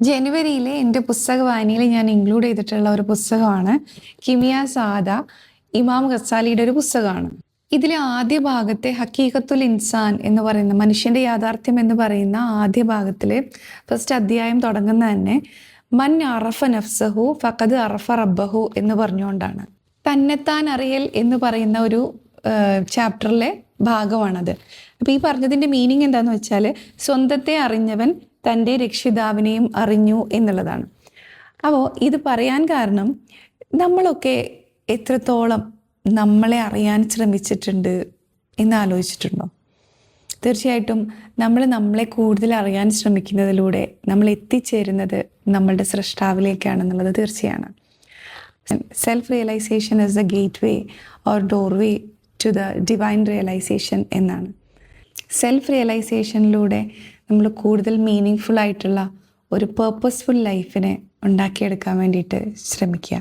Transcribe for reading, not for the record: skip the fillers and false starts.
ജനുവരിയിലെ എൻ്റെ പുസ്തക വായനയിൽ ഞാൻ ഇൻക്ലൂഡ് ചെയ്തിട്ടുള്ള ഒരു പുസ്തകമാണ് കിമിയ സാദ, ഇമാം ഗസാലിയുടെ ഒരു പുസ്തകമാണ്. ഇതിലെ ആദ്യ ഭാഗത്തെ ഹക്കീഖത്തുൽ ഇൻസാൻ എന്ന് പറയുന്ന മനുഷ്യന്റെ യാഥാർത്ഥ്യം എന്ന് പറയുന്ന ആദ്യ ഭാഗത്തിലെ ഫസ്റ്റ് അധ്യായം തുടങ്ങുന്ന തന്നെ മൻ അറഫ നഫ്സഹു ഫഖദ് അറഫ റബ്ബഹു എന്ന് പറഞ്ഞുകൊണ്ടാണ്. തന്നെത്താൻ അറിയൽ എന്ന് പറയുന്ന ഒരു ചാപ്റ്ററിലെ ഭാഗമാണത്. അപ്പോൾ ഈ പറഞ്ഞതിൻ്റെ മീനിങ് എന്താണെന്ന് വെച്ചാൽ സ്വന്തത്തെ അറിഞ്ഞവൻ തൻ്റെ രക്ഷിതാവിനെയും അറിഞ്ഞു എന്നുള്ളതാണ്. അപ്പോൾ ഇത് പറയാൻ കാരണം നമ്മളൊക്കെ എത്രത്തോളം നമ്മളെ അറിയാൻ ശ്രമിച്ചിട്ടുണ്ട് എന്ന് ആലോചിച്ചിട്ടുണ്ടോ? തീർച്ചയായിട്ടും നമ്മൾ നമ്മളെ കൂടുതൽ അറിയാൻ ശ്രമിക്കുന്നതിലൂടെ നമ്മൾ എത്തിച്ചേരുന്നത് നമ്മളുടെ സൃഷ്ടാവിലേക്കാണെന്നുള്ളത് തീർച്ചയാണ്. Self realization is the gateway or doorway to the divine realization എന്നാണ്. സെൽഫ് റിയലൈസേഷനിലൂടെ നമ്മൾ കൂടുതൽ മീനിങ് ഫുൾ ആയിട്ടുള്ള ഒരു പേർപ്പസ്ഫുൾ ലൈഫിനെ ഉണ്ടാക്കിയെടുക്കാൻ വേണ്ടിയിട്ട് ശ്രമിക്കുക.